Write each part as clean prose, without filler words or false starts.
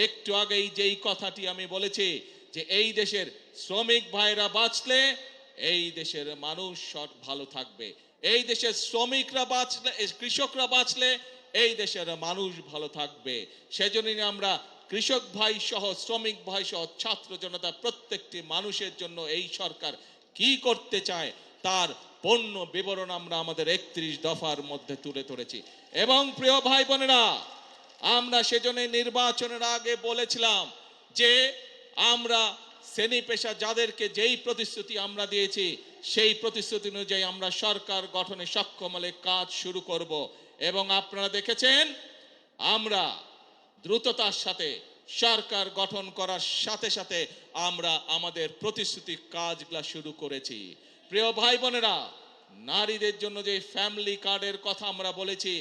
একটু আগেই যেই কথাটি আমি বলেছি যে এই দেশের শ্রমিক ভাইরা বাঁচলে এই দেশের মানুষ ভালো থাকবে, এই দেশের শ্রমিকরা বাঁচলে, কৃষকরা বাঁচলে এই দেশের মানুষ ভালো থাকবে। সেজন্যই আমরা কৃষক ভাই সহ, শ্রমিক ভাই সহ, ছাত্র জনতা প্রত্যেকটি মানুষের জন্য এই সরকার কি করতে চায় তার পূর্ণ বিবরণ আমরা আমাদের 31 দফার মধ্যে তুলে ধরেছি। এবং প্রিয় ভাই বোনেরা, আমরা সেজন্য নির্বাচনের আগে বলেছিলাম যে আমরা শ্রেণী পেশা যাদেরকে যেই প্রতিশ্রুতি আমরা দিয়েছি সেই প্রতিশ্রুতি অনুযায়ী আমরা সরকার গঠনে সক্ষম হলে কাজ শুরু করব। এবং আপনারা দেখেছেন আমরা দ্রুততার সাথে সরকার গঠন করার সাথে সাথে আমরা আমাদের প্রতিশ্রুতির কাজগুলো শুরু করেছি। প্রিয় ভাই বোনেরা, নারীদের জন্য যে ফ্যামিলি কার্ডের কথা আমরা বলেছি,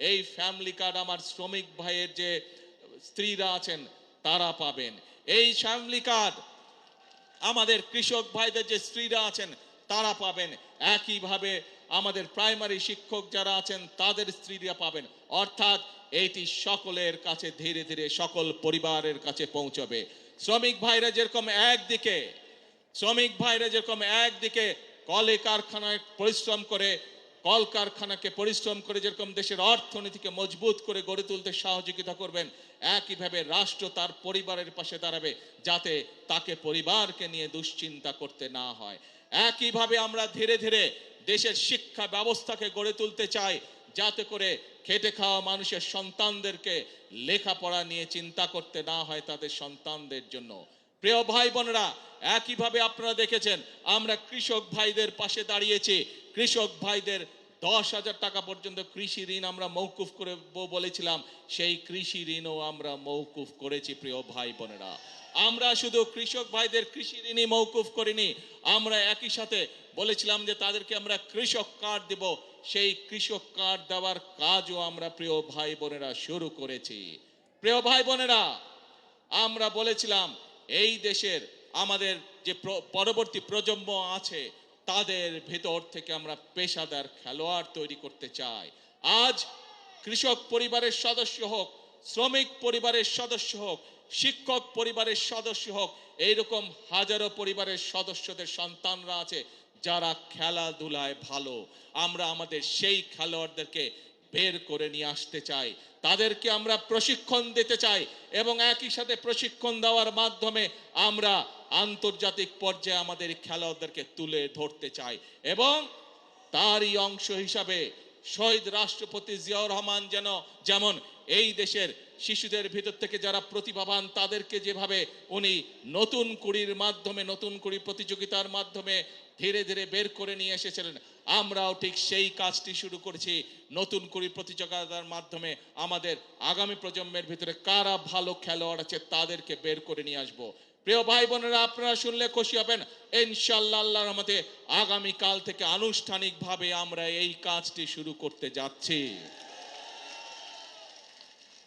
এই ফ্যামিলি কার্ড আমার শ্রমিক ভাইয়ের যে স্ত্রীরা আছেন তারা পাবেন। এই ফ্যামিলি কার্ড আমাদের কৃষক ভাইদের যে স্ত্রীরা আছেন তারা পাবেন। একইভাবে আমাদের প্রাইমারি শিক্ষক যারা আছেন তাদের স্ত্রীরা পাবেন। অর্থাৎ এটি সকলের কাছে ধীরে ধীরে সকল পরিবারের কাছে পৌঁছবে। শ্রমিক ভাইরা যেরকম একদিকে কলে কারখানায় পরিশ্রম করে, কলকারখানাকে পরিশ্রম করে যেরকম দেশের অর্থনীতিকে মজবুত করে গড়ে তুলতে সহযোগিতা করবেন, একইভাবে রাষ্ট্র তার পরিবারের পাশে দাঁড়াবে যাতে তাকে পরিবারকে নিয়ে দুশ্চিন্তা করতে না হয়। একইভাবে আমরা ধীরে ধীরে দেশের শিক্ষা ব্যবস্থাকে গড়ে তুলতে চাই যাতে করে খেটে খাওয়া মানুষের সন্তানদেরকে লেখাপড়া নিয়ে চিন্তা করতে না হয় তাদের সন্তানদের জন্য। প্রিয় ভাই বোনেরা, একইভাবে আপনারা দেখেছেন আমরা কৃষক ভাইদের পাশে দাঁড়িয়েছি। কৃষক ভাইদের 10,000 টাকা পর্যন্ত কৃষি ঋণ আমরা মৌকুফ করে বলেছিলাম, সেই কৃষি ঋণও আমরা মৌকুফ করেছি। প্রিয় ভাই বোনেরা, আমরা শুধু কৃষক ভাইদের কৃষি ঋণই মৌকুফ করিনি, আমরা একই সাথে বলেছিলাম যে তাদেরকে আমরা কৃষক কার্ড দেব। সেই কৃষক কার্ড দেওয়ার কাজও আমরা প্রিয় ভাই বোনেরা শুরু করেছি। প্রিয় ভাই বোনেরা, আমরা বলেছিলাম এই দেশের আমাদের যে পরবর্তী প্রজন্ম আছে তাদের ভেতর থেকে আমরা পেশাদার খেলোয়াড় তৈরি করতে চাই। আজ কৃষক পরিবারের সদস্য হোক, শ্রমিক পরিবারের সদস্য হোক, শিক্ষক পরিবারের সদস্য হোক, এইরকম হাজারো পরিবারের সদস্যদের সন্তানরা আছে যারা খেলাধুলায় ভালো। আমরা আমাদের সেই খেলোয়াড়দেরকে বের করে নিয়ে আসতে চাই, তাদেরকে আমরা প্রশিক্ষণ দিতে চাই এবং একই সাথে প্রশিক্ষণ দেওয়ার মাধ্যমে আমরা আন্তর্জাতিক পর্যায়ে আমাদের খেলোয়াড়দেরকে তুলে ধরতে চাই। এবং তারই অংশ হিসাবে শহীদ রাষ্ট্রপতি জিয়াউর রহমান যেমন এই দেশের শিশুদের ভিতর থেকে যারা প্রতিভাবান তাদেরকে যেভাবে উনি নতুন কুড়ির মাধ্যমে, নতুন কুড়ি প্রতিযোগিতার মাধ্যমে ধীরে ধীরে বের করে নিয়ে এসেছিলেন, আমরাও ঠিক সেই কাজটি শুরু করেছি। নতুন কুড়ি প্রতিযোগিতার মাধ্যমে আমাদের আগামী প্রজন্মের ভিতরে কারা ভালো খেলোয়াড় আছে তাদেরকে বের করে নিয়ে আসবো। প্রিয় ভাই বোনেরা, আপনারা শুনলে খুশি হবেন, ইনশাআল্লাহ আল্লাহর রহমতে আগামী কাল থেকে আনুষ্ঠানিকভাবে আমরা এই কাজটি শুরু করতে যাচ্ছি।